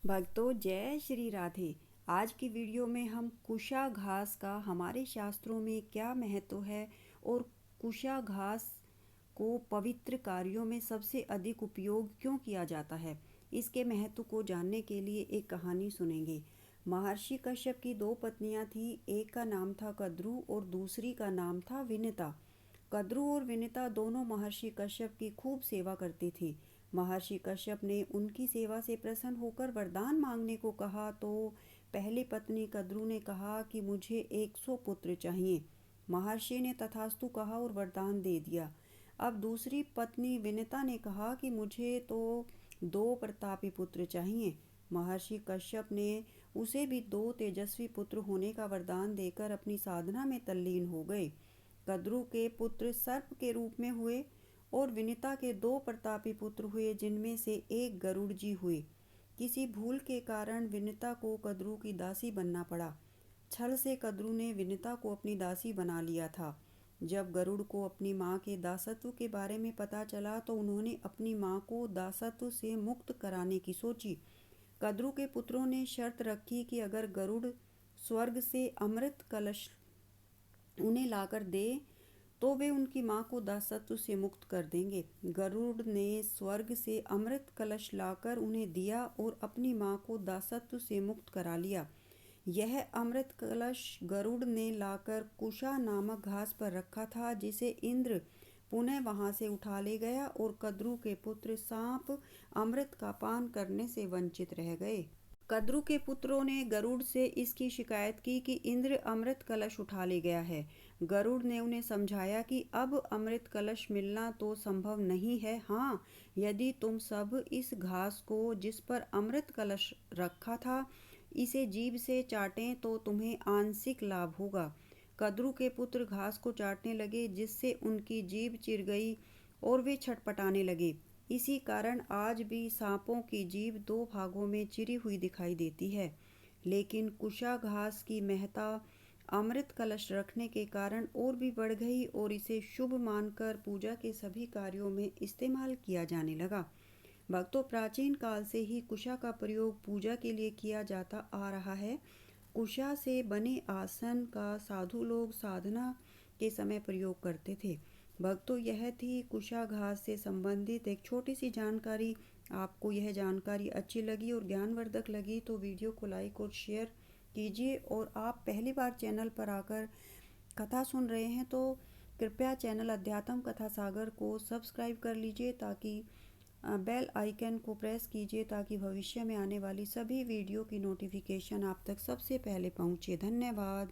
भक्तों जय श्री राधे। आज की वीडियो में हम कुशा घास का हमारे शास्त्रों में क्या महत्व है और कुशा घास को पवित्र कार्यों में सबसे अधिक उपयोग क्यों किया जाता है, इसके महत्व को जानने के लिए एक कहानी सुनेंगे। महर्षि कश्यप की दो पत्नियां थीं। एक का नाम था कद्रू और दूसरी का नाम था विनिता। कद्रू और विनिता दोनों महर्षि कश्यप की खूब सेवा करती थी। महर्षि कश्यप ने उनकी सेवा से प्रसन्न होकर वरदान मांगने को कहा तो पहली पत्नी कद्रू ने कहा कि मुझे 100 पुत्र चाहिए। महर्षि ने तथास्तु कहा और वरदान दे दिया। अब दूसरी पत्नी विनिता ने कहा कि मुझे तो 2 प्रतापी पुत्र चाहिए। महर्षि कश्यप ने उसे भी 2 तेजस्वी पुत्र होने का वरदान देकर अपनी साधना में तल्लीन हो गए। कद्रू के पुत्र सर्प के रूप में हुए और विनिता के 2 प्रतापी पुत्र हुए, जिनमें से एक गरुड़ जी हुए। किसी भूल के कारण विनिता को कद्रू की दासी बनना पड़ा। छल से कद्रू ने विनिता को अपनी दासी बना लिया था। जब गरुड़ को अपनी माँ के दासत्व के बारे में पता चला तो उन्होंने अपनी माँ को दासत्व से मुक्त कराने की सोची। कद्रू के पुत्रों ने शर्त रखी कि अगर गरुड़ स्वर्ग से अमृत कलश उन्हें लाकर दे तो वे उनकी माँ को दासत्व से मुक्त कर देंगे। गरुड़ ने स्वर्ग से अमृत कलश लाकर उन्हें दिया और अपनी माँ को दासत्व से मुक्त करा लिया। यह अमृत कलश गरुड़ ने लाकर कुशा नामक घास पर रखा था, जिसे इंद्र पुनः वहां से उठा ले गया और कद्रू के पुत्र सांप अमृत का पान करने से वंचित रह गए। कद्रू के पुत्रों ने गरुड़ से इसकी शिकायत की कि इंद्र अमृत कलश उठा ले गया है। गरुड़ ने उन्हें समझाया कि अब अमृत कलश मिलना तो संभव नहीं है। हाँ, यदि तुम सब इस घास को जिस पर अमृत कलश रखा था इसे जीभ से चाटें तो तुम्हें आंशिक लाभ होगा। कद्रू के पुत्र घास को चाटने लगे, जिससे उनकी जीभ चिर गई और वे छटपटाने लगे। इसी कारण आज भी सांपों की जीभ 2 भागों में चिरी हुई दिखाई देती है। लेकिन कुशा घास की महत्ता अमृत कलश रखने के कारण और भी बढ़ गई और इसे शुभ मानकर पूजा के सभी कार्यों में इस्तेमाल किया जाने लगा। भक्तों, प्राचीन काल से ही कुशा का प्रयोग पूजा के लिए किया जाता आ रहा है। कुशा से बने आसन का साधु लोग साधना के समय प्रयोग करते थे। भक्तों, यह थी कुशा घास से संबंधित एक छोटी सी जानकारी। आपको यह जानकारी अच्छी लगी और ज्ञानवर्धक लगी तो वीडियो को लाइक और शेयर कीजिए। और आप पहली बार चैनल पर आकर कथा सुन रहे हैं तो कृपया चैनल अध्यात्म कथा सागर को सब्सक्राइब कर लीजिए, ताकि बेल आइकन को प्रेस कीजिए ताकि भविष्य में आने वाली सभी वीडियो की नोटिफिकेशन आप तक सबसे पहले पहुंचे। धन्यवाद।